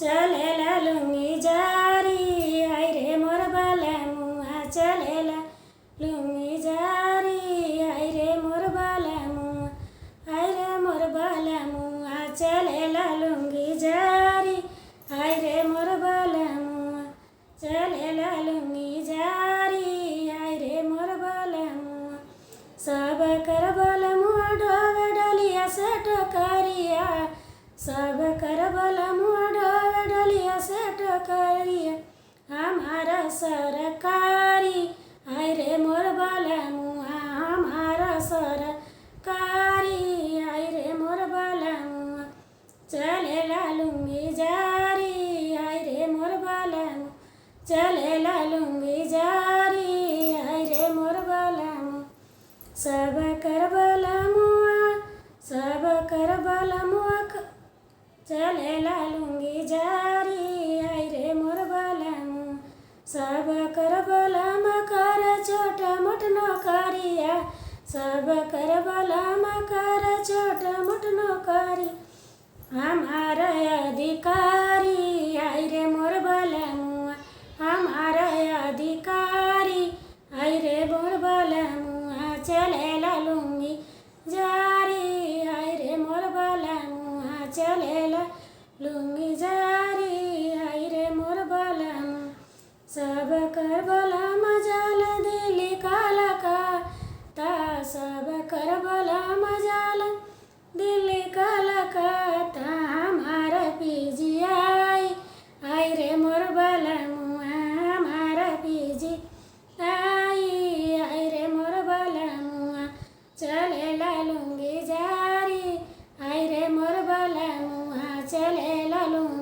चलेला लुंगी जारी आई रे मोर बालमुआ चलेला लुंगी जारी आई रे मोर बालमुआ आई रे मोर बालमुआ चलेला लुंगी जारी आई रे मोर बालमुआ चलेला लुंगी जारी आई रे मोर बालमुआ सब कर बालमुआ ढोवे डलिया से टोकरिया सब कर बालमुआ ढोवे डलिया से टोकरिया हमारा सरकारी आई रे मोर बालमुआ हमारा सरकारी आई रे मोर बालमुआ चलेला लुंगी जारी आई रे मोर बालमुआ चलेला लुंगी जारी आई रे मोर बालमुआ सब कर बालमुआ सब कर बालमुआ चलेला लुंगी जारी आई रे मोर बालमुआ सब कर बालमुआ कर छोटा मोट नौकरिया सब कर बालमुआ कर छोटा मोट नौकरी हमारा अधिकारी आई रे मोर बालमुआ हमारा अधिकारी आई रे मोर बालमुआ चलेला लुंगी जारी आई रे मोर बालमुआ चलेला लुंगी जारी आई रे मोर बालमुआ सब कर बालमुआ जाल दिल्ली काला का ता सब कर बालमुआ जाल दिल्ली काला का ता हमारा पीजीआई आई रे मोर बालमुआ हमारा पीजी आई रे मोर बालमुआ चलेला लुंगी जारी आई रे मोर बालमुआ चलेला लुंगी